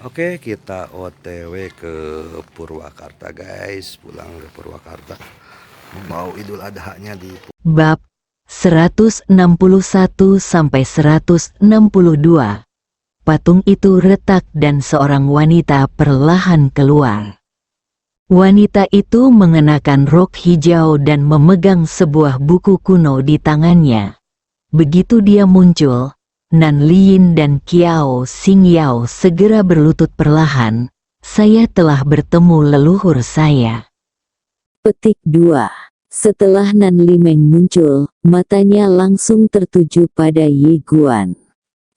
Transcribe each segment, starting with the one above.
Oke, kita OTW ke Purwakarta, guys. Pulang ke Purwakarta. Mau Idul Adha-nya di Bab 161 sampai 162. Patung itu retak dan seorang wanita perlahan keluar. Wanita itu mengenakan rok hijau dan memegang sebuah buku kuno di tangannya. Begitu dia muncul, Nan Liyin dan Kiao Xingyao segera berlutut perlahan. Saya telah bertemu leluhur saya. Petik 2. Setelah Nan Limeng muncul, matanya langsung tertuju pada Ye Guan.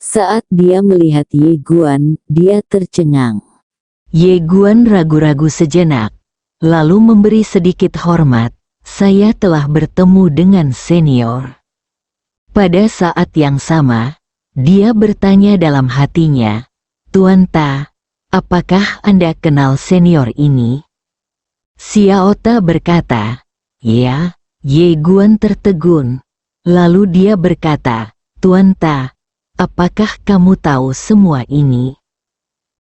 Saat dia melihat Ye Guan, dia tercengang. Ye Guan ragu-ragu sejenak, lalu memberi sedikit hormat. Saya telah bertemu dengan senior. Pada saat yang sama, dia bertanya dalam hatinya, Tuan Ta, apakah Anda kenal senior ini? Xiao Ta berkata, ya. Ye Guan tertegun. Lalu dia berkata, Tuan Ta, apakah kamu tahu semua ini?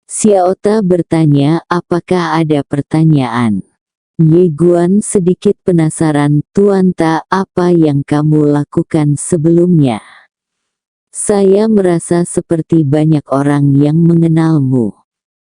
Xiao Ta bertanya apakah ada pertanyaan. Ye Guan sedikit penasaran, Tuan Ta, apa yang kamu lakukan sebelumnya? Saya merasa seperti banyak orang yang mengenalmu.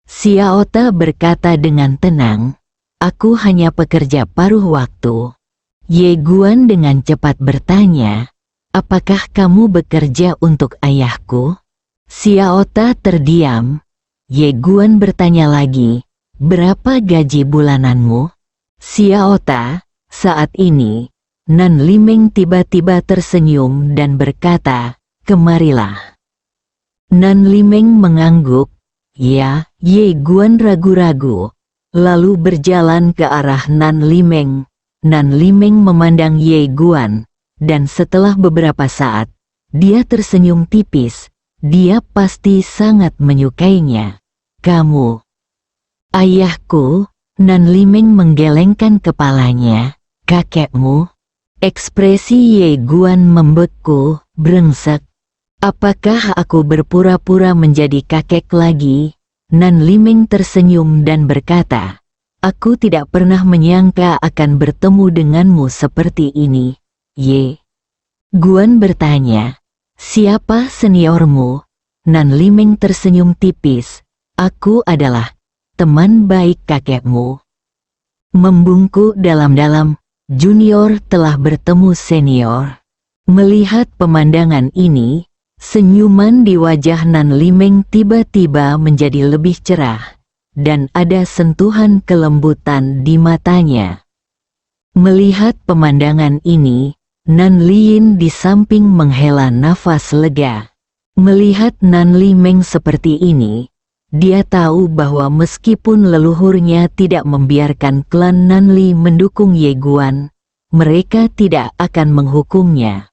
Xiao Ta berkata dengan tenang, aku hanya pekerja paruh waktu. Ye Guan dengan cepat bertanya, apakah kamu bekerja untuk ayahku? Xiao Ta terdiam. Ye Guan bertanya lagi, berapa gaji bulananmu? Xiao Ta, saat ini, Nan Limeng tiba-tiba tersenyum dan berkata, kemarilah. Nan Limeng mengangguk, ya. Ye Guan ragu-ragu, lalu berjalan ke arah Nan Limeng. Nan Limeng memandang Ye Guan, dan setelah beberapa saat, dia tersenyum tipis. Dia pasti sangat menyukainya. Kamu, ayahku. Nan Limeng menggelengkan kepalanya. Kakekmu? Ekspresi Ye Guan membeku, brengsek. Apakah aku berpura-pura menjadi kakek lagi? Nan Limeng tersenyum dan berkata, aku tidak pernah menyangka akan bertemu denganmu seperti ini. Ye Guan bertanya, siapa seniormu? Nan Limeng tersenyum tipis, aku adalah teman baik kakekmu. Membungkuk dalam-dalam, junior telah bertemu senior. Melihat pemandangan ini, senyuman di wajah Nan Limeng tiba-tiba menjadi lebih cerah, dan ada sentuhan kelembutan di matanya. Melihat pemandangan ini, Nan Liyin di samping menghela nafas lega. Melihat Nan Limeng seperti ini, dia tahu bahwa meskipun leluhurnya tidak membiarkan klan Nanli mendukung Ye Guan, mereka tidak akan menghukumnya.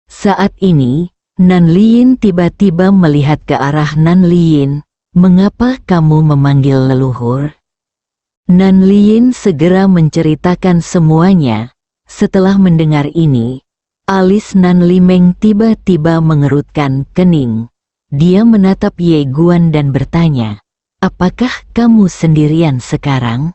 Saat ini, Nan Liyin tiba-tiba melihat ke arah Nan Liyin, mengapa kamu memanggil leluhur? Nan Liyin segera menceritakan semuanya. Setelah mendengar ini, alis Nan Limeng tiba-tiba mengerutkan kening. Dia menatap Ye Guan dan bertanya, apakah kamu sendirian sekarang?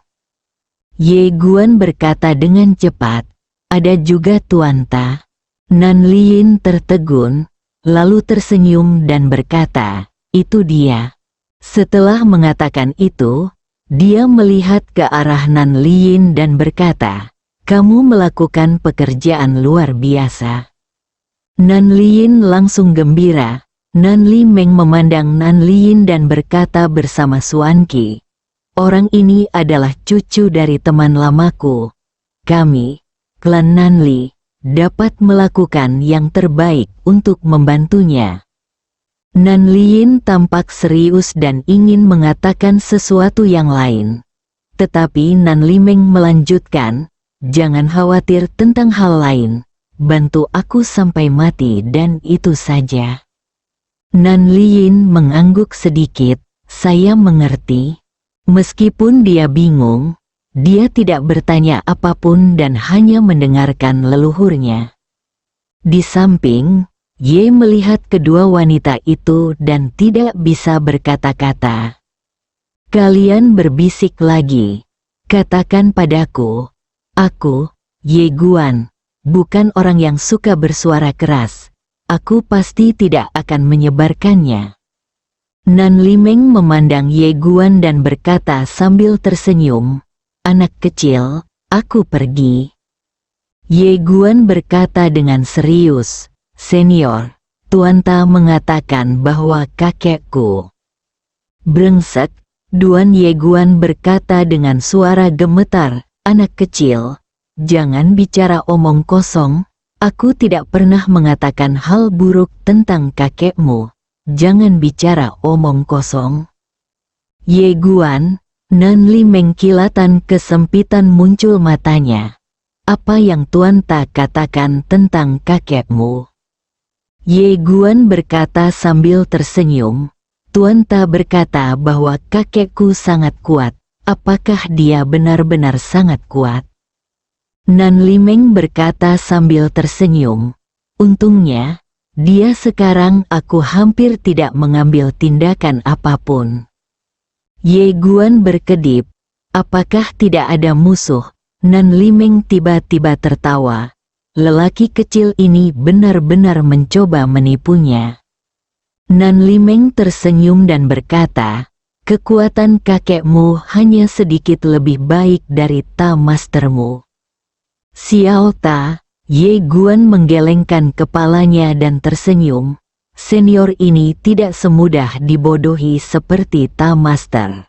Ye Guan berkata dengan cepat, ada juga Tuan Ta. Nan Liyin tertegun, lalu tersenyum dan berkata, itu dia. Setelah mengatakan itu, dia melihat ke arah Nan Liyin dan berkata, kamu melakukan pekerjaan luar biasa. Nan Liyin langsung gembira. Nan Limeng memandang Nan Liyin dan berkata bersama Xuan Qi, orang ini adalah cucu dari teman lamaku. Kami, klan Nanli, dapat melakukan yang terbaik untuk membantunya. Nan Liyin tampak serius dan ingin mengatakan sesuatu yang lain. Tetapi Nan Limeng melanjutkan, jangan khawatir tentang hal lain, bantu aku sampai mati dan itu saja. Nan Liyin mengangguk sedikit, saya mengerti. Meskipun dia bingung, dia tidak bertanya apapun dan hanya mendengarkan leluhurnya. Di samping, Ye melihat kedua wanita itu dan tidak bisa berkata-kata. Kalian berbisik lagi. Katakan padaku, aku, Ye Guan, bukan orang yang suka bersuara keras. Aku pasti tidak akan menyebarkannya. Nan Limeng memandang Ye Guan dan berkata sambil tersenyum, anak kecil, aku pergi. Ye Guan berkata dengan serius, senior, Tuan Ta mengatakan bahwa kakekku. Brengsek, Duan Ye Guan berkata dengan suara gemetar, anak kecil, jangan bicara omong kosong, aku tidak pernah mengatakan hal buruk tentang kakekmu, jangan bicara omong kosong. Ye Guan, Nan Limeng kilatan kesempitan muncul matanya. Apa yang Tuan Ta katakan tentang kakekmu? Ye Guan berkata sambil tersenyum, Tuan Ta berkata bahwa kakekku sangat kuat, apakah dia benar-benar sangat kuat? Nan Limeng berkata sambil tersenyum, untungnya, dia sekarang aku hampir tidak mengambil tindakan apapun. Ye Guan berkedip, apakah tidak ada musuh? Nan Limeng tiba-tiba tertawa. Lelaki kecil ini benar-benar mencoba menipunya. Nan Limeng tersenyum dan berkata, kekuatan kakekmu hanya sedikit lebih baik dari Ta Mastermu. Xiao Ta, Ye Guan menggelengkan kepalanya dan tersenyum. Senior ini tidak semudah dibodohi seperti Ta Master.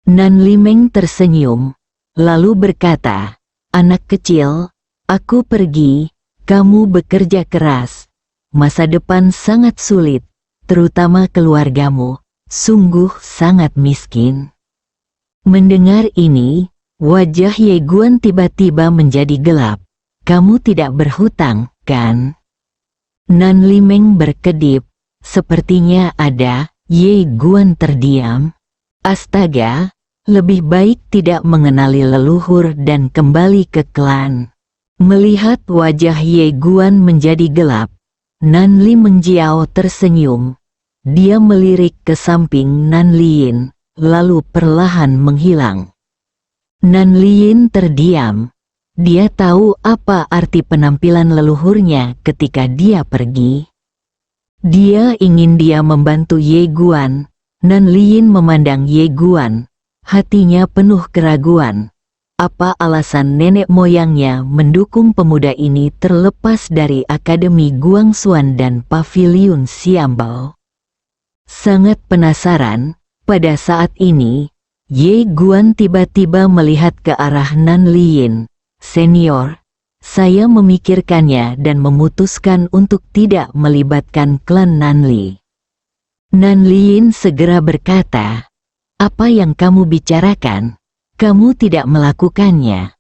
Nan Limeng tersenyum, lalu berkata, anak kecil, aku pergi, kamu bekerja keras. Masa depan sangat sulit, terutama keluargamu, sungguh sangat miskin. Mendengar ini, wajah Ye Guan tiba-tiba menjadi gelap. Kamu tidak berhutang, kan? Nan Limeng berkedip, sepertinya ada. Ye Guan terdiam. Astaga, lebih baik tidak mengenali leluhur dan kembali ke klan. Melihat wajah Ye Guan menjadi gelap, Nan Limeng Jiao tersenyum. Dia melirik ke samping Nan Lin, lalu perlahan menghilang. Nan Lin terdiam. Dia tahu apa arti penampilan leluhurnya ketika dia pergi. Dia ingin dia membantu Ye Guan. Nan Lin memandang Ye Guan. Hatinya penuh keraguan. Apa alasan nenek moyangnya mendukung pemuda ini terlepas dari Akademi Guangxuan dan Paviliun Xiambao? Sangat penasaran, pada saat ini, Ye Guan tiba-tiba melihat ke arah Nan Lin. Senior, saya memikirkannya dan memutuskan untuk tidak melibatkan klan Nanli. Nan Lin segera berkata, apa yang kamu bicarakan? Kamu tidak melakukannya.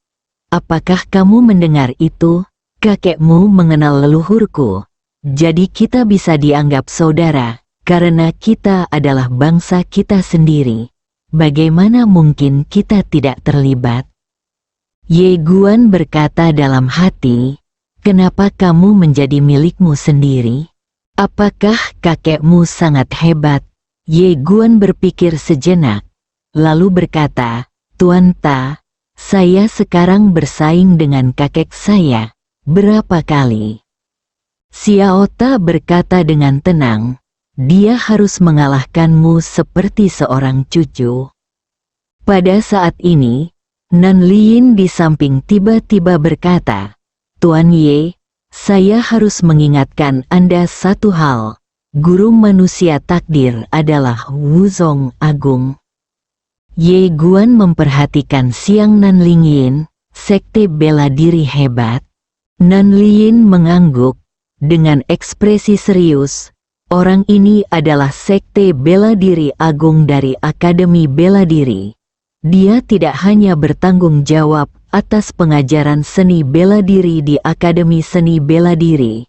Apakah kamu mendengar itu? Kakekmu mengenal leluhurku. Jadi kita bisa dianggap saudara, karena kita adalah bangsa kita sendiri. Bagaimana mungkin kita tidak terlibat? Ye Guan berkata dalam hati, kenapa kamu menjadi milikmu sendiri? Apakah kakekmu sangat hebat? Ye Guan berpikir sejenak, lalu berkata, Tuan Ta, saya sekarang bersaing dengan kakek saya. Berapa kali? Xiao Ta berkata dengan tenang, dia harus mengalahkanmu seperti seorang cucu. Pada saat ini, Nan Lin di samping tiba-tiba berkata, Tuan Ye, saya harus mengingatkan Anda satu hal. Guru manusia takdir adalah Wuzong Agung. Ye Guan memperhatikan Siang Nan Lin, sekte bela diri hebat. Nan Lin mengangguk, dengan ekspresi serius, orang ini adalah sekte bela diri agung dari Akademi Bela Diri. Dia tidak hanya bertanggung jawab atas pengajaran seni bela diri di Akademi Seni Bela Diri,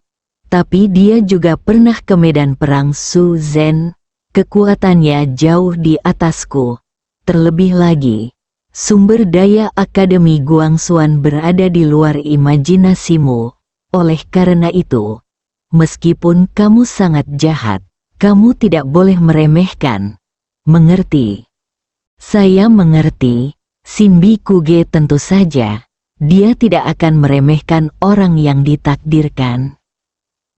tapi dia juga pernah ke medan perang Su Zhen. Kekuatannya jauh di atasku. Terlebih lagi, sumber daya Akademi Guangxuan berada di luar imajinasimu. Oleh karena itu, meskipun kamu sangat jahat, kamu tidak boleh meremehkan. Mengerti? Saya mengerti, Sinbi Kuge tentu saja, dia tidak akan meremehkan orang yang ditakdirkan.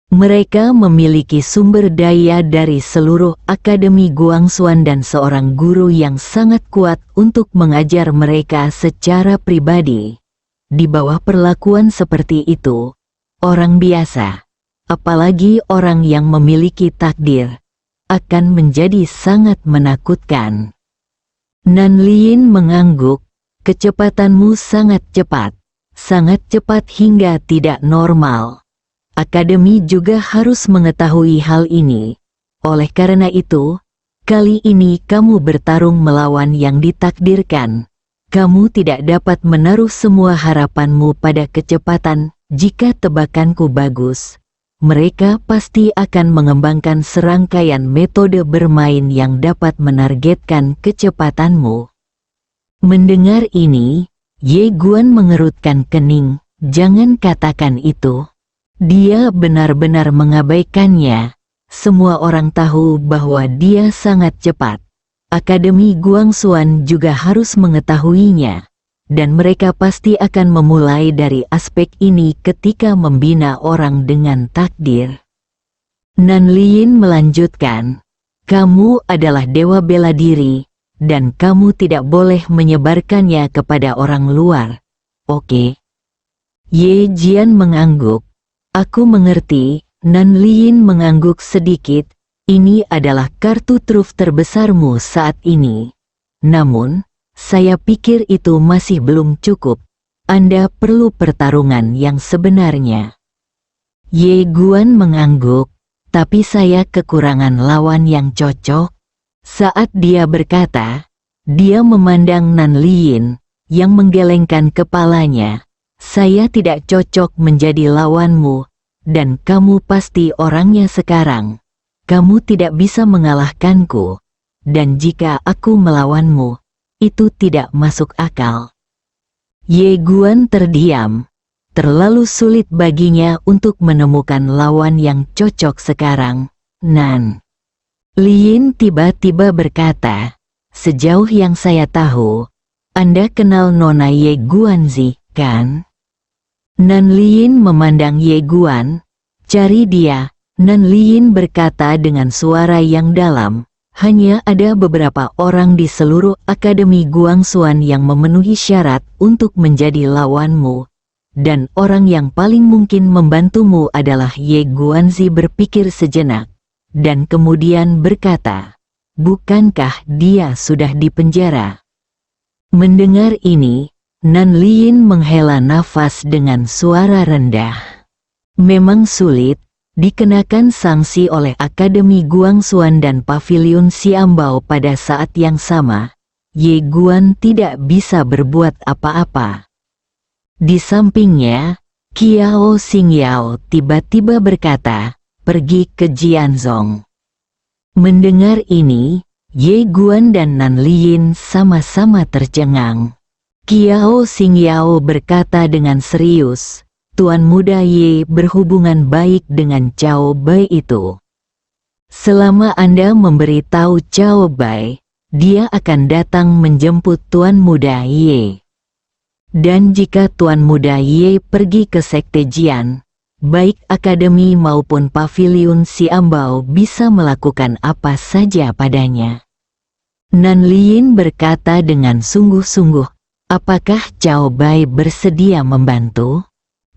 Mereka memiliki sumber daya dari seluruh Akademi Guangxuan dan seorang guru yang sangat kuat untuk mengajar mereka secara pribadi. Di bawah perlakuan seperti itu, orang biasa, apalagi orang yang memiliki takdir, akan menjadi sangat menakutkan. Nanlin mengangguk, kecepatanmu sangat cepat hingga tidak normal. Akademi juga harus mengetahui hal ini. Oleh karena itu, kali ini kamu bertarung melawan yang ditakdirkan. Kamu tidak dapat menaruh semua harapanmu pada kecepatan. Jika tebakanku bagus, mereka pasti akan mengembangkan serangkaian metode bermain yang dapat menargetkan kecepatanmu. Mendengar ini, Ye Guan mengerutkan kening. Jangan katakan itu. Dia benar-benar mengabaikannya. Semua orang tahu bahwa dia sangat cepat. Akademi Guangxuan juga harus mengetahuinya. Dan mereka pasti akan memulai dari aspek ini ketika membina orang dengan takdir. Nanlin melanjutkan, kamu adalah dewa bela diri, dan kamu tidak boleh menyebarkannya kepada orang luar. Oke? Ye Jian mengangguk. Aku mengerti, Nanlin mengangguk sedikit, ini adalah kartu truf terbesarmu saat ini. Namun, saya pikir itu masih belum cukup. Anda perlu pertarungan yang sebenarnya. Ye Guan mengangguk, tapi saya kekurangan lawan yang cocok. Saat dia berkata, dia memandang Nanlin, yang menggelengkan kepalanya. Saya tidak cocok menjadi lawanmu, dan kamu pasti orangnya sekarang. Kamu tidak bisa mengalahkanku, dan jika aku melawanmu, itu tidak masuk akal. Ye Guan terdiam. Terlalu sulit baginya untuk menemukan lawan yang cocok sekarang. Nan Lin tiba-tiba berkata, sejauh yang saya tahu, Anda kenal Nona Ye Guanzi, kan? Nanlin memandang Ye Guan. Cari dia, Nanlin berkata dengan suara yang dalam. Hanya ada beberapa orang di seluruh Akademi Guangxuan yang memenuhi syarat untuk menjadi lawanmu. Dan orang yang paling mungkin membantumu adalah Ye Guanzi berpikir sejenak. Dan kemudian berkata, bukankah dia sudah dipenjara? Mendengar ini, Nanlin menghela nafas dengan suara rendah. Memang sulit, dikenakan sanksi oleh Akademi Guangxuan dan Paviliun Xiambao pada saat yang sama. Ye Guan tidak bisa berbuat apa-apa. Di sampingnya, Qiao Xingyao tiba-tiba berkata, pergi ke Jianzhong. Mendengar ini, Ye Guan dan Nanlin sama-sama tercengang. Qiao Xingyao berkata dengan serius, Tuan Muda Ye berhubungan baik dengan Cao Bai itu. Selama Anda memberitahu Cao Bai, dia akan datang menjemput Tuan Muda Ye. Dan jika Tuan Muda Ye pergi ke Sekte Jian, baik Akademi maupun Paviliun Xiambao bisa melakukan apa saja padanya. Nanlin berkata dengan sungguh-sungguh, apakah Cao Bai bersedia membantu?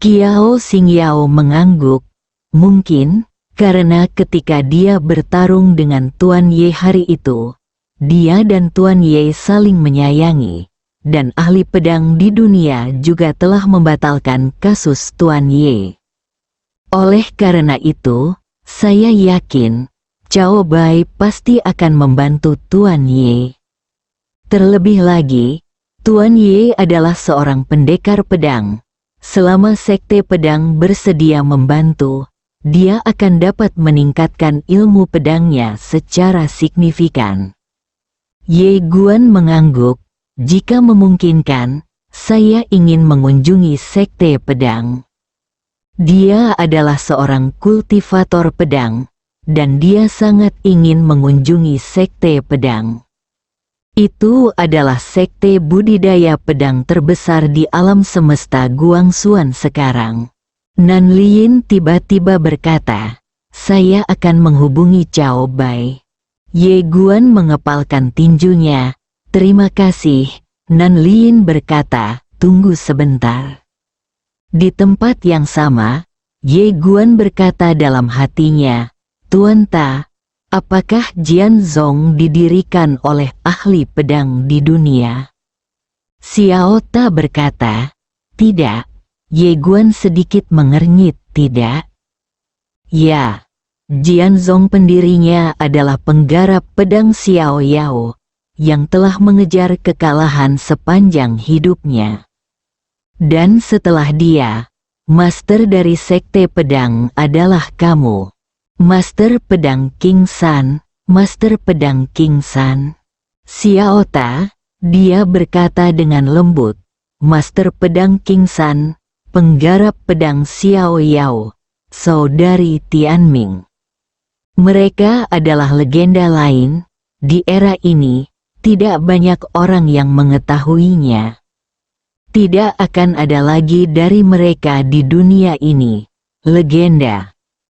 Qiao Xingyao mengangguk. Mungkin, karena ketika dia bertarung dengan Tuan Ye hari itu, dia dan Tuan Ye saling menyayangi, dan ahli pedang di dunia juga telah membatalkan kasus Tuan Ye. Oleh karena itu, saya yakin, Cao Bai pasti akan membantu Tuan Ye. Terlebih lagi, Tuan Ye adalah seorang pendekar pedang. Selama Sekte Pedang bersedia membantu, dia akan dapat meningkatkan ilmu pedangnya secara signifikan. Ye Guan mengangguk, jika memungkinkan, saya ingin mengunjungi Sekte Pedang. Dia adalah seorang kultivator pedang, dan dia sangat ingin mengunjungi Sekte Pedang. Itu adalah sekte budidaya pedang terbesar di alam semesta Guangxuan sekarang. Nan Liyin tiba-tiba berkata, "Saya akan menghubungi Cao Bai." Ye Guan mengepalkan tinjunya. "Terima kasih." Nan Liyin berkata, "Tunggu sebentar." Di tempat yang sama, Ye Guan berkata dalam hatinya, "Tuan Ta, apakah Jian Zong didirikan oleh ahli pedang di dunia?" Xiao Ta berkata, "Tidak." Ye Guan sedikit mengernyit, "Tidak?" "Ya, Jian Zong pendirinya adalah penggarap pedang Xiao Yao, yang telah mengejar kekalahan sepanjang hidupnya. Dan setelah dia, master dari sekte pedang adalah kamu. Master pedang King San, master pedang King San." "Xiao Ta," dia berkata dengan lembut, "Master pedang King San, penggarap pedang Xiao Yao, saudari Tianming. Mereka adalah legenda lain. Di era ini, tidak banyak orang yang mengetahuinya. Tidak akan ada lagi dari mereka di dunia ini. Legenda."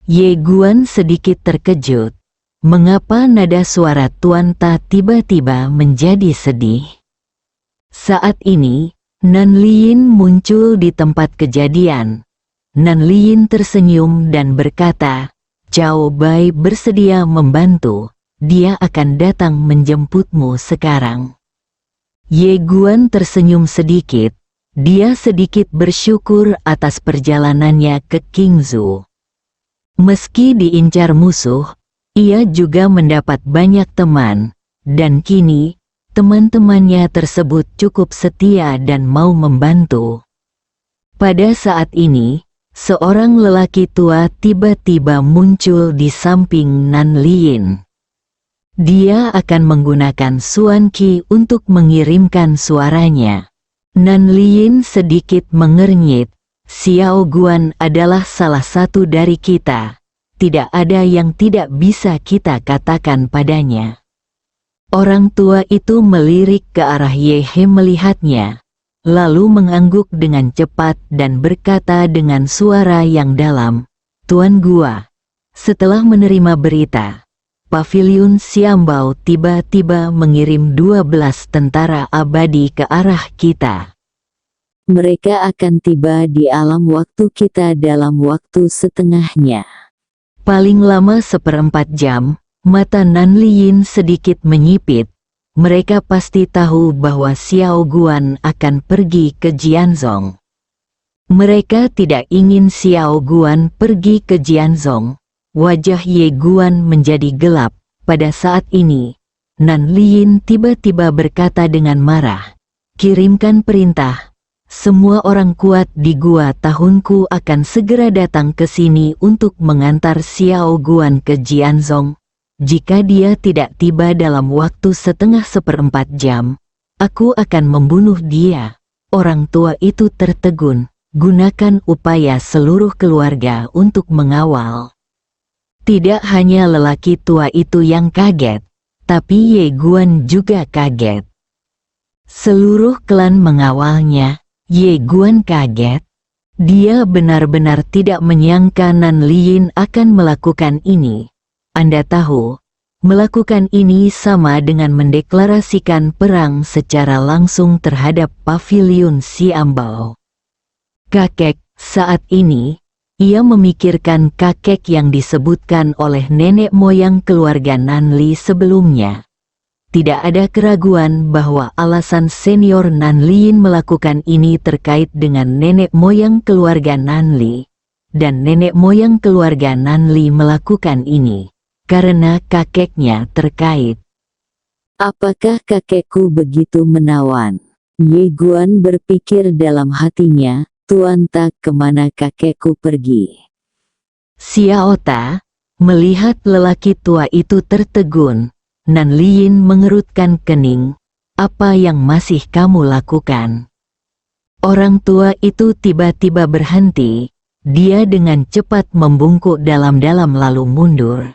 Ye Guan sedikit terkejut. Mengapa nada suara Tuan Ta tiba-tiba menjadi sedih? Saat ini, Nan Liyin muncul di tempat kejadian. Nan Liyin tersenyum dan berkata, "Cao Bai bersedia membantu. Dia akan datang menjemputmu sekarang." Ye Guan tersenyum sedikit. Dia sedikit bersyukur atas perjalanannya ke Qingzhou. Meski diincar musuh, ia juga mendapat banyak teman, dan kini, teman-temannya tersebut cukup setia dan mau membantu. Pada saat ini, seorang lelaki tua tiba-tiba muncul di samping Nan Liyin. Dia akan menggunakan Xuan Qi untuk mengirimkan suaranya. Nan Liyin sedikit mengernyit. "Xiao Guan adalah salah satu dari kita. Tidak ada yang tidak bisa kita katakan padanya." Orang tua itu melirik ke arah Ye He melihatnya, lalu mengangguk dengan cepat dan berkata dengan suara yang dalam, "Tuan Gua." Setelah menerima berita, Paviliun Xiambao tiba-tiba mengirim 12 tentara abadi ke arah kita. Mereka akan tiba di alam waktu kita dalam waktu setengahnya. Paling lama 1/4 jam. Mata Nan Liyin sedikit menyipit. Mereka pasti tahu bahwa Xiao Guan akan pergi ke Jianzhong. Mereka tidak ingin Xiao Guan pergi ke Jianzhong. Wajah Ye Guan menjadi gelap. Pada saat ini, Nan Liyin tiba-tiba berkata dengan marah, "Kirimkan perintah. Semua orang kuat di gua tahunku akan segera datang ke sini untuk mengantar Xiao Guan ke Jianzhong. Jika dia tidak tiba dalam waktu 1/2 jam, aku akan membunuh dia." Orang tua itu tertegun. Gunakan upaya seluruh keluarga untuk mengawal. Tidak hanya lelaki tua itu yang kaget, tapi Ye Guan juga kaget. Seluruh klan mengawalnya. Ye Guan kaget. Dia benar-benar tidak menyangka Nan Liyin akan melakukan ini. Anda tahu, melakukan ini sama dengan mendeklarasikan perang secara langsung terhadap Paviliun Xiambao. Kakek, saat ini, ia memikirkan kakek yang disebutkan oleh nenek moyang keluarga Nanli sebelumnya. Tidak ada keraguan bahwa alasan senior Nan Liyin melakukan ini terkait dengan nenek moyang keluarga Nanli, dan nenek moyang keluarga Nanli melakukan ini karena kakeknya terkait. Apakah kakekku begitu menawan? Ye Guan berpikir dalam hatinya, Tuan Ta, kemana kakekku pergi? Xiao Ta, melihat lelaki tua itu tertegun, Nan Liyin mengerutkan kening. "Apa yang masih kamu lakukan?" Orang tua itu tiba-tiba berhenti. Dia dengan cepat membungkuk dalam-dalam lalu mundur.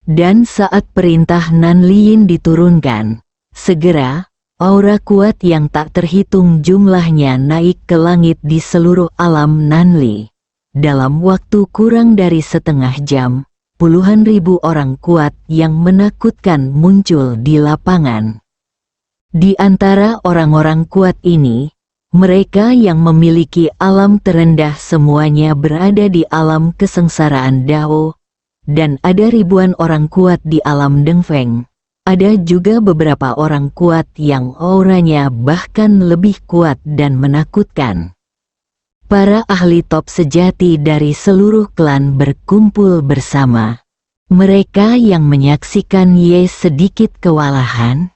Dan saat perintah Nan Liyin diturunkan, Segera, aura kuat yang tak terhitung jumlahnya naik ke langit di seluruh alam Nanli. Dalam waktu kurang dari setengah jam, puluhan ribu orang kuat yang menakutkan muncul di lapangan. Di antara orang-orang kuat ini, mereka yang memiliki alam terendah semuanya berada di alam kesengsaraan Dao, dan ada ribuan orang kuat di alam Dengfeng. Ada juga beberapa orang kuat yang auranya bahkan lebih kuat dan menakutkan. Para ahli top sejati dari seluruh klan berkumpul bersama. Mereka yang menyaksikan Ye sedikit kewalahan.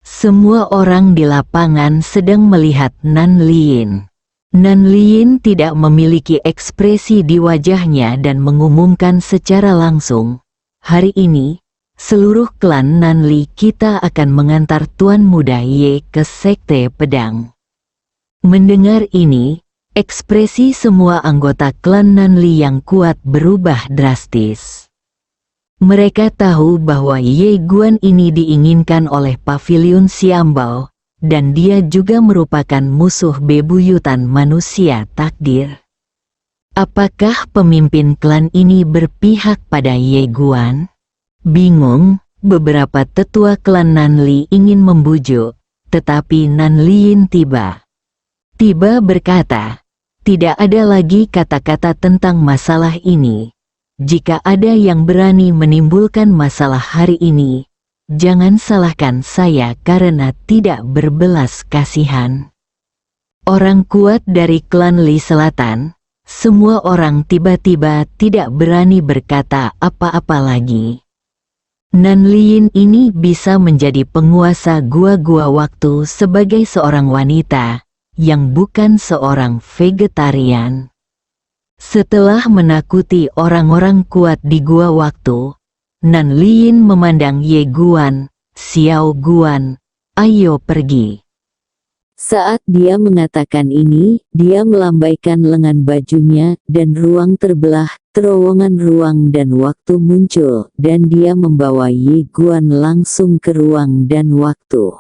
Semua orang di lapangan sedang melihat Nan Liyin. Nan Liyin tidak memiliki ekspresi di wajahnya dan mengumumkan secara langsung, "Hari ini, seluruh klan Nanli kita akan mengantar Tuan Muda Ye ke Sekte Pedang." Mendengar ini, ekspresi semua anggota klan Nanli yang kuat berubah drastis. Mereka tahu bahwa Ye Guan ini diinginkan oleh Pavilion Xiambao, dan dia juga merupakan musuh bebuyutan manusia takdir. Apakah pemimpin klan ini berpihak pada Ye Guan? Bingung, beberapa tetua klan Nanli ingin membujuk, tetapi Nan Liyin tiba berkata, "Tidak ada lagi kata-kata tentang masalah ini. Jika ada yang berani menimbulkan masalah hari ini, jangan salahkan saya karena tidak berbelas kasihan." Orang kuat dari klan Li Selatan, semua orang tiba-tiba tidak berani berkata apa-apa lagi. Nan Liyin ini bisa menjadi penguasa gua-gua waktu sebagai seorang wanita, yang bukan seorang vegetarian. Setelah menakuti orang-orang kuat di gua waktu, Nan Liyin memandang Ye Guan, "Xiao Guan, ayo pergi." Saat dia mengatakan ini, dia melambaikan lengan bajunya dan ruang terbelah, terowongan ruang dan waktu muncul, dan dia membawa Ye Guan langsung ke ruang dan waktu.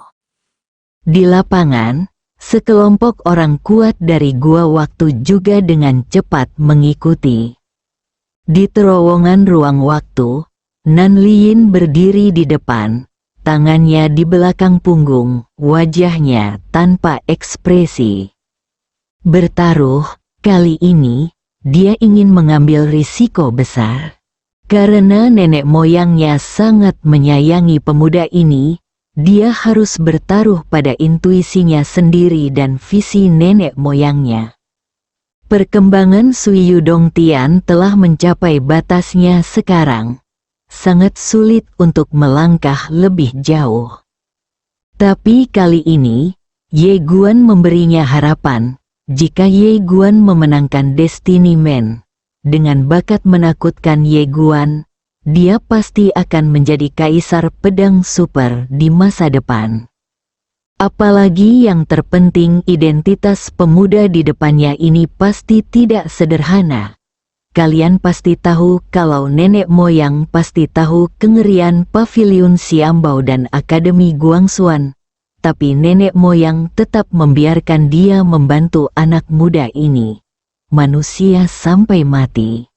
Di lapangan, sekelompok orang kuat dari gua waktu juga dengan cepat mengikuti. Di terowongan ruang waktu, Nan Liyin berdiri di depan, tangannya di belakang punggung, wajahnya tanpa ekspresi. Bertaruh, kali ini, dia ingin mengambil risiko besar. Karena nenek moyangnya sangat menyayangi pemuda ini, dia harus bertaruh pada intuisinya sendiri dan visi nenek moyangnya. Perkembangan Sui Yudong Tian telah mencapai batasnya sekarang. Sangat sulit untuk melangkah lebih jauh. Tapi kali ini, Ye Guan memberinya harapan, jika Ye Guan memenangkan Destiny Man. Dengan bakat menakutkan Ye Guan, dia pasti akan menjadi kaisar pedang super di masa depan. Apalagi yang terpenting, identitas pemuda di depannya ini pasti tidak sederhana. Kalian pasti tahu kalau nenek moyang pasti tahu kengerian Pavilion Xiambao dan Akademi Guangxuan, tapi nenek moyang tetap membiarkan dia membantu anak muda ini, manusia sampai mati.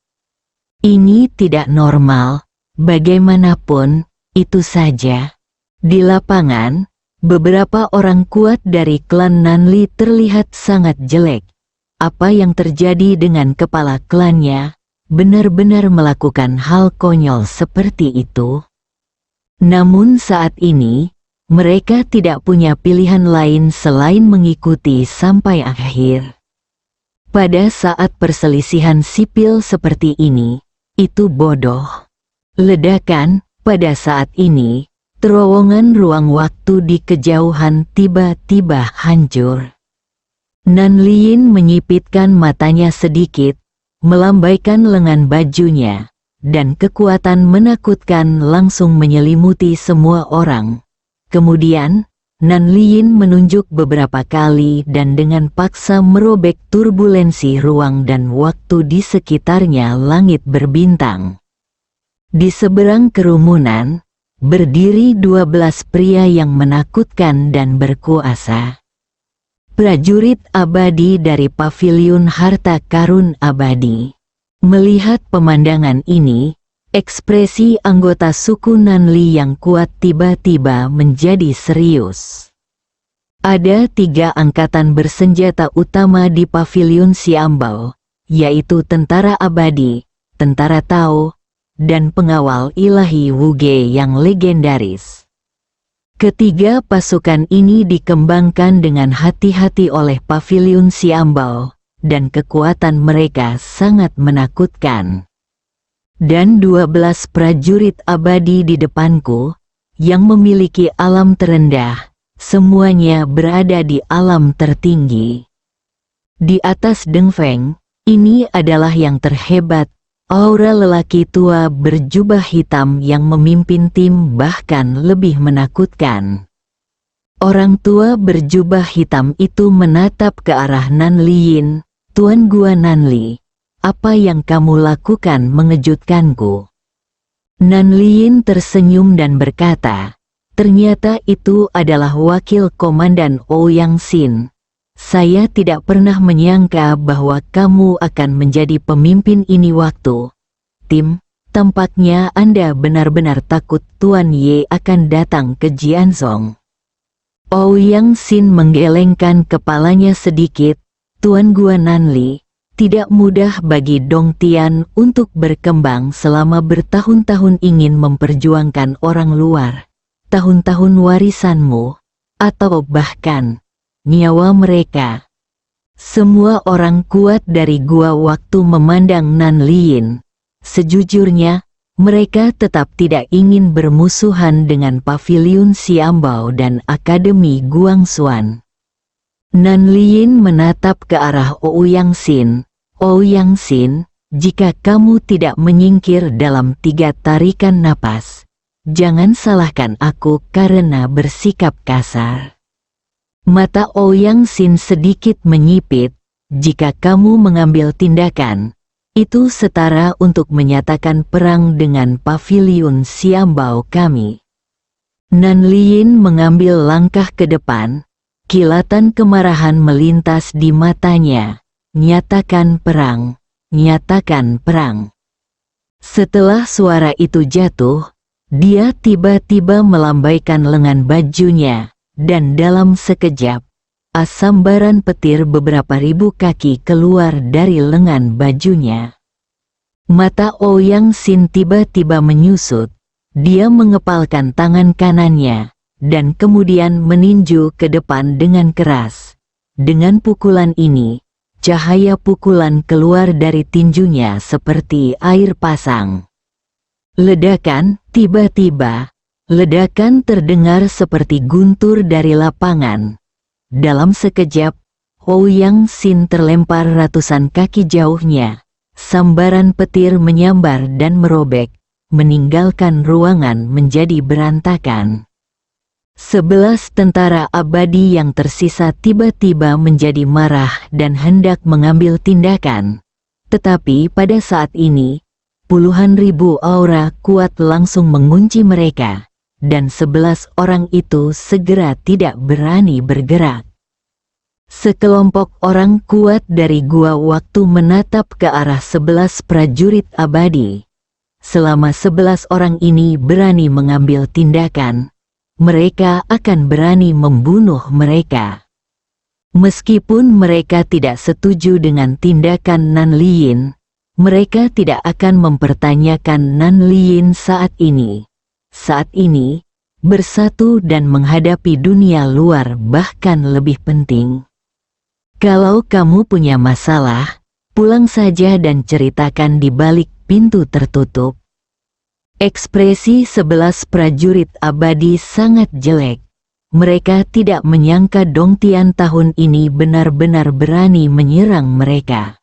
Ini tidak normal, bagaimanapun, itu saja. Di lapangan, beberapa orang kuat dari klan Nanli terlihat sangat jelek. Apa yang terjadi dengan kepala klannya, benar-benar melakukan hal konyol seperti itu. Namun saat ini, mereka tidak punya pilihan lain selain mengikuti sampai akhir. Pada saat perselisihan sipil seperti ini, itu bodoh. Ledakan, pada saat ini, terowongan ruang waktu di kejauhan tiba-tiba hancur. Nan Liyin menyipitkan matanya sedikit, melambaikan lengan bajunya, dan kekuatan menakutkan langsung menyelimuti semua orang. Kemudian, Nan Liyin menunjuk beberapa kali dan dengan paksa merobek turbulensi ruang dan waktu di sekitarnya langit berbintang. Di seberang kerumunan, berdiri 12 pria yang menakutkan dan berkuasa. Prajurit abadi dari paviliun harta karun abadi. Melihat pemandangan ini, ekspresi anggota suku Nanli yang kuat tiba-tiba menjadi serius. Ada 3 angkatan bersenjata utama di paviliun Xiambao, yaitu tentara abadi, tentara Tao, dan pengawal ilahi Wuge yang legendaris. Ketiga pasukan ini dikembangkan dengan hati-hati oleh paviliun Xiambao, dan kekuatan mereka sangat menakutkan. Dan 12 prajurit abadi di depanku, yang memiliki alam terendah, semuanya berada di alam tertinggi. Di atas Deng Feng, ini adalah yang terhebat, aura lelaki tua berjubah hitam yang memimpin tim bahkan lebih menakutkan. Orang tua berjubah hitam itu menatap ke arah Nanliyin. Tuan Gua Nanli, apa yang kamu lakukan mengejutkanku. Nanliyin tersenyum dan berkata, ternyata itu adalah wakil komandan Ouyang Xin. Saya tidak pernah menyangka bahwa kamu akan menjadi pemimpin ini waktu. Tim, tampaknya Anda benar-benar takut Tuan Ye akan datang ke Jianzhong. Ouyang Xin menggelengkan kepalanya sedikit. Tuan Gua Nanli, tidak mudah bagi Dong Tian untuk berkembang selama bertahun-tahun ingin memperjuangkan orang luar, tahun-tahun warisanmu, atau bahkan nyawa mereka. Semua orang kuat dari gua waktu memandang Nanliyin. Sejujurnya, mereka tetap tidak ingin bermusuhan dengan paviliun Xiambao dan Akademi Guangxuan. Nanliyin menatap ke arah Ouyang Xin. Ouyang Xin, jika kamu tidak menyingkir dalam 3 tarikan napas, jangan salahkan aku karena bersikap kasar. Mata Ouyang Xin sedikit menyipit, jika kamu mengambil tindakan, itu setara untuk menyatakan perang dengan paviliun Xiambao kami. Nanliyin mengambil langkah ke depan. Kilatan kemarahan melintas di matanya. Nyatakan perang, nyatakan perang. Setelah suara itu jatuh, dia tiba-tiba melambaikan lengan bajunya, dan dalam sekejap, sambaran petir beberapa ribu kaki keluar dari lengan bajunya. Mata Ouyang Xin tiba-tiba menyusut, dia mengepalkan tangan kanannya, dan kemudian meninju ke depan dengan keras. Dengan pukulan ini, cahaya pukulan keluar dari tinjunya seperti air pasang. Ledakan, tiba-tiba, ledakan terdengar seperti guntur dari lapangan. Dalam sekejap, Ouyang Xin terlempar ratusan kaki jauhnya. Sambaran petir menyambar dan merobek, meninggalkan ruangan menjadi berantakan. 11 tentara abadi yang tersisa tiba-tiba menjadi marah dan hendak mengambil tindakan. Tetapi pada saat ini, puluhan ribu aura kuat langsung mengunci mereka, dan 11 orang itu segera tidak berani bergerak. Sekelompok orang kuat dari gua waktu menatap ke arah 11 prajurit abadi. Selama 11 orang ini berani mengambil tindakan, mereka akan berani membunuh mereka. Meskipun mereka tidak setuju dengan tindakan Nanliyin, mereka tidak akan mempertanyakan Nanliyin saat ini. Saat ini, bersatu dan menghadapi dunia luar bahkan lebih penting. Kalau kamu punya masalah, pulang saja dan ceritakan di balik pintu tertutup. Ekspresi 11 prajurit abadi sangat jelek. Mereka tidak menyangka Dong Tian tahun ini benar-benar berani menyerang mereka.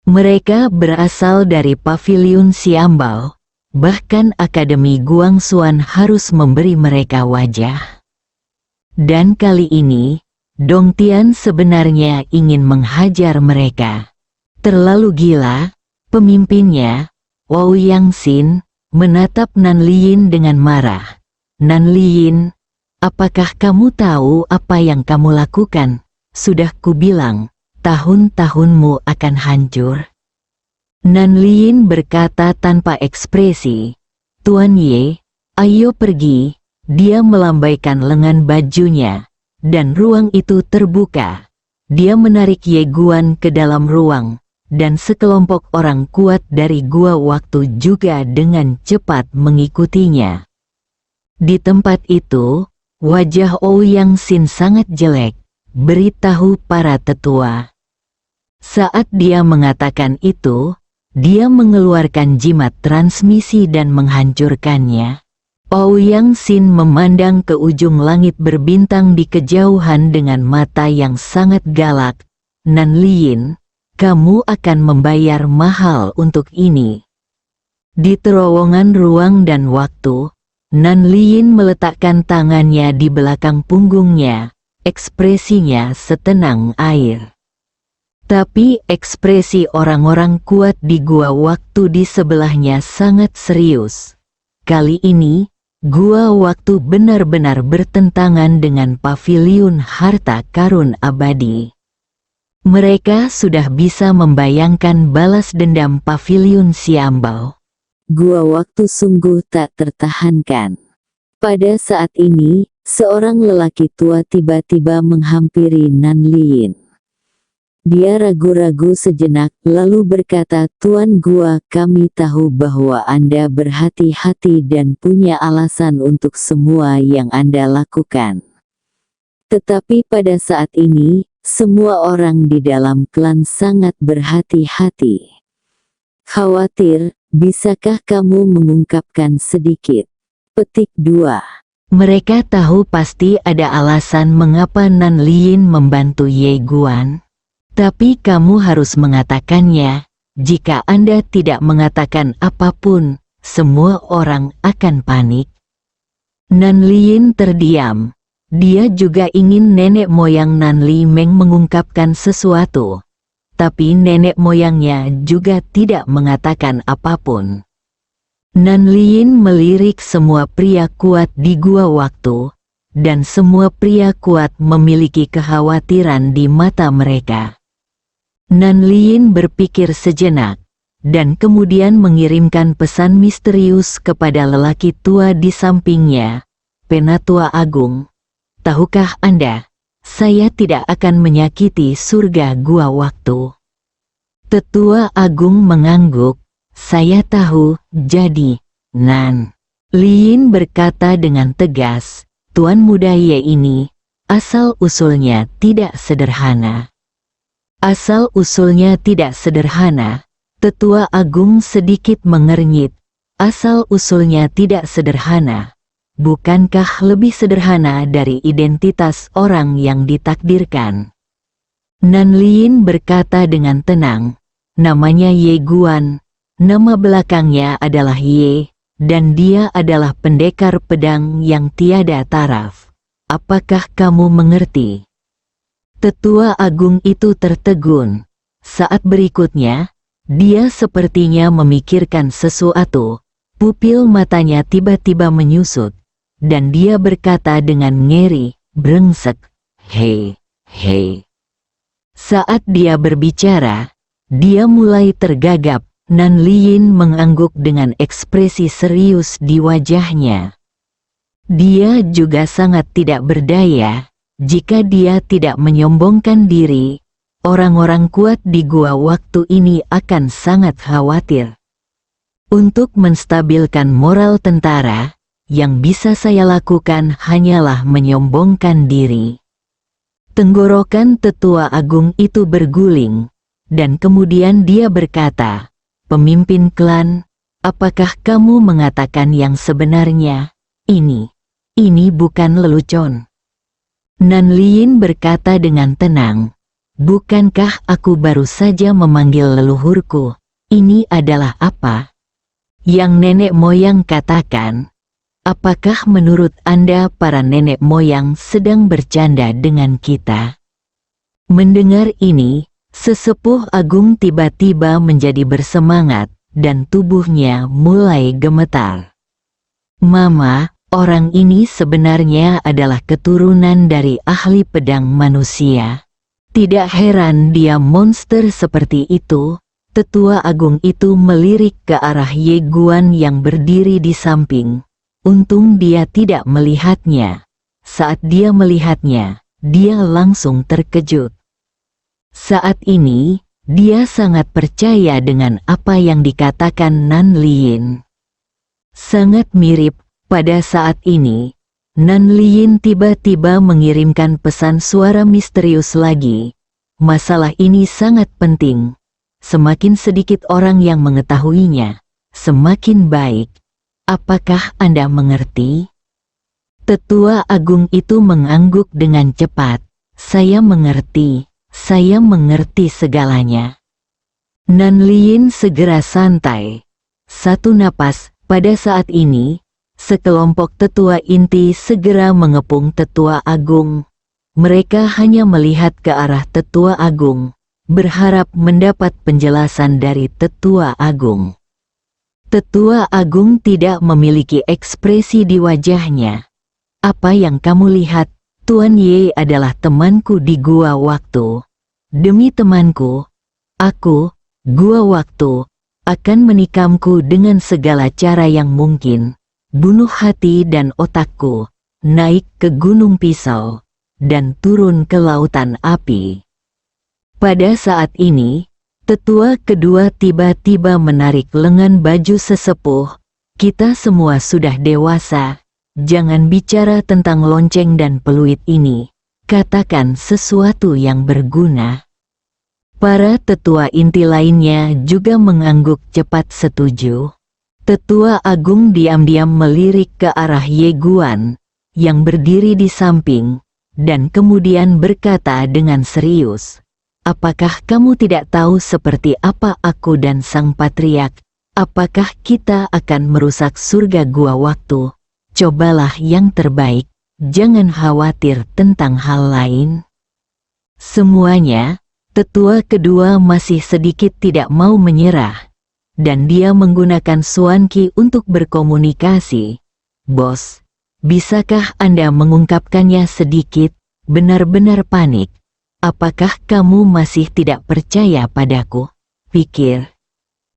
Mereka berasal dari paviliun Xiambao, bahkan Akademi Guangxuan harus memberi mereka wajah. Dan kali ini, Dong Tian sebenarnya ingin menghajar mereka. Terlalu gila, pemimpinnya, Ouyang Xin, menatap Nan Liyin dengan marah. Nan Liyin, apakah kamu tahu apa yang kamu lakukan? Sudah kubilang, tahun-tahunmu akan hancur. Nan Liyin berkata tanpa ekspresi, Tuan Ye, ayo pergi. Dia melambaikan lengan bajunya, dan ruang itu terbuka. Dia menarik Ye Guan ke dalam ruang, dan sekelompok orang kuat dari gua waktu juga dengan cepat mengikutinya. Di tempat itu, wajah Ouyang Xin sangat jelek, beritahu para tetua. Saat dia mengatakan itu, dia mengeluarkan jimat transmisi dan menghancurkannya. Ouyang Xin memandang ke ujung langit berbintang di kejauhan dengan mata yang sangat galak. Nan Liyin, kamu akan membayar mahal untuk ini. Di terowongan ruang dan waktu, Nan Liyin meletakkan tangannya di belakang punggungnya, ekspresinya setenang air. Tapi ekspresi orang-orang kuat di gua waktu di sebelahnya sangat serius. Kali ini, gua waktu benar-benar bertentangan dengan paviliun harta karun abadi. Mereka sudah bisa membayangkan balas dendam paviliun Xiambao. Gua waktu sungguh tak tertahankan. Pada saat ini, seorang lelaki tua tiba-tiba menghampiri Nan Liyin. Dia ragu-ragu sejenak, lalu berkata, Tuan Gua, kami tahu bahwa Anda berhati-hati dan punya alasan untuk semua yang Anda lakukan. Tetapi pada saat ini, semua orang di dalam klan sangat berhati-hati. Khawatir, bisakah kamu mengungkapkan sedikit? Petik 2. Mereka tahu pasti ada alasan mengapa Nan Liyin membantu Ye Guan. Tapi kamu harus mengatakannya. Jika Anda tidak mengatakan apapun, semua orang akan panik. Nan Liyin terdiam. Dia juga ingin nenek moyang Nan Li Meng mengungkapkan sesuatu. Tapi nenek moyangnya juga tidak mengatakan apapun. Nan Liyin melirik semua pria kuat di gua waktu, dan semua pria kuat memiliki kekhawatiran di mata mereka. Nan Liyin berpikir sejenak, dan kemudian mengirimkan pesan misterius kepada lelaki tua di sampingnya. Penatua Agung, tahukah Anda, saya tidak akan menyakiti surga gua waktu. Tetua Agung mengangguk, saya tahu, jadi, Nan Liyin berkata dengan tegas, Tuan muda Ye ini, asal-usulnya tidak sederhana. Asal-usulnya tidak sederhana, Tetua Agung sedikit mengernyit. Asal-usulnya tidak sederhana. Bukankah lebih sederhana dari identitas orang yang ditakdirkan? Nan Liyin berkata dengan tenang, namanya Ye Guan, nama belakangnya adalah Ye, dan dia adalah pendekar pedang yang tiada taraf. Apakah kamu mengerti? Tetua Agung itu tertegun. Saat berikutnya, dia sepertinya memikirkan sesuatu. Pupil matanya tiba-tiba menyusut, dan dia berkata dengan ngeri, brengsek, hei, hei. Saat dia berbicara, dia mulai tergagap. Nan Liyin mengangguk dengan ekspresi serius di wajahnya. Dia juga sangat tidak berdaya. Jika dia tidak menyombongkan diri, orang-orang kuat di gua waktu ini akan sangat khawatir. Untuk menstabilkan moral tentara, yang bisa saya lakukan hanyalah menyombongkan diri. Tenggorokan Tetua Agung itu berguling, dan kemudian dia berkata, pemimpin klan, apakah kamu mengatakan yang sebenarnya? Ini bukan lelucon. Nan Liyin berkata dengan tenang, bukankah aku baru saja memanggil leluhurku? Ini adalah apa yang nenek moyang katakan? Apakah menurut Anda para nenek moyang sedang bercanda dengan kita? Mendengar ini, Sesepuh Agung tiba-tiba menjadi bersemangat. dan tubuhnya mulai gemetar. Mama, orang ini sebenarnya adalah keturunan dari ahli pedang manusia. Tidak heran dia monster seperti itu. Tetua Agung itu melirik ke arah Ye Guan yang berdiri di samping. Untung dia tidak melihatnya. Saat dia melihatnya, dia langsung terkejut. Saat ini, dia sangat percaya dengan apa yang dikatakan Nan Liyin. Sangat mirip, pada saat ini, Nan Liyin tiba-tiba mengirimkan pesan suara misterius lagi. Masalah ini sangat penting. Semakin sedikit orang yang mengetahuinya, semakin baik. Apakah Anda mengerti? Tetua Agung itu mengangguk dengan cepat. Saya mengerti segalanya. Nan Liyin segera santai. Satu napas, pada saat ini, sekelompok tetua inti segera mengepung Tetua Agung. Mereka hanya melihat ke arah Tetua Agung, berharap mendapat penjelasan dari Tetua Agung. Tetua Agung tidak memiliki ekspresi di wajahnya. Apa yang kamu lihat, Tuan Ye adalah temanku di Gua Waktu. Demi temanku, aku, Gua Waktu, akan menikamku dengan segala cara yang mungkin. Bunuh hati dan otakku, naik ke Gunung Pisau, dan turun ke Lautan Api. Pada saat ini, tetua kedua tiba-tiba menarik lengan baju sesepuh. Kita semua sudah dewasa, jangan bicara tentang lonceng dan peluit ini. Katakan sesuatu yang berguna. Para tetua inti lainnya juga mengangguk cepat setuju. Tetua Agung diam-diam melirik ke arah Ye Guan, yang berdiri di samping, dan kemudian berkata dengan serius. Apakah kamu tidak tahu seperti apa aku dan Sang Patriark? Apakah kita akan merusak surga Gua Waktu? Cobalah yang terbaik, jangan khawatir tentang hal lain. Semuanya, tetua kedua masih sedikit tidak mau menyerah, dan dia menggunakan Xuan Qi untuk berkomunikasi. Bos, bisakah Anda mengungkapkannya sedikit? Benar-benar panik. Apakah kamu masih tidak percaya padaku? Pikir.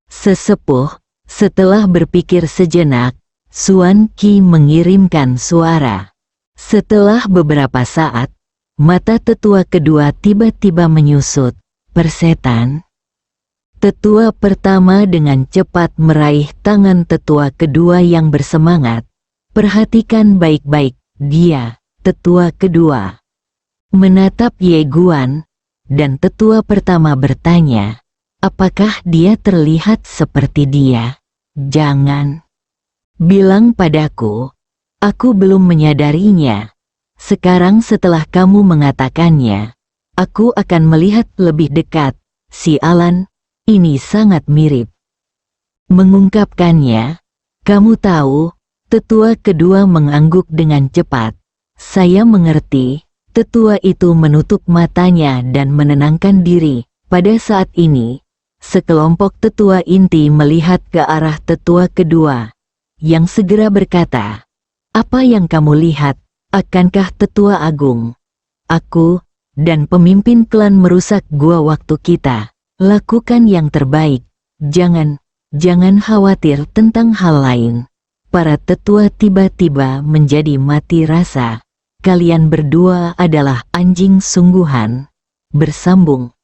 Sesepuh, setelah berpikir sejenak, Xuan Qi mengirimkan suara. Setelah beberapa saat, mata tetua kedua tiba-tiba menyusut. Persetan. Tetua pertama dengan cepat meraih tangan tetua kedua yang bersemangat. Perhatikan baik-baik, dia, tetua kedua. Menatap Ye Guan, dan tetua pertama bertanya, apakah dia terlihat seperti dia? Jangan bilang padaku, aku belum menyadarinya. Sekarang setelah kamu mengatakannya, aku akan melihat lebih dekat. Sialan, ini sangat mirip. Mengungkapkannya, kamu tahu, tetua kedua mengangguk dengan cepat. Saya mengerti. Tetua itu menutup matanya dan menenangkan diri. Pada saat ini, sekelompok tetua inti melihat ke arah tetua kedua, yang segera berkata, apa yang kamu lihat? Akankah Tetua Agung, aku, dan pemimpin klan merusak Gua Waktu kita? Lakukan yang terbaik. Jangan khawatir tentang hal lain. Para tetua tiba-tiba menjadi mati rasa. Kalian berdua adalah anjing sungguhan. Bersambung.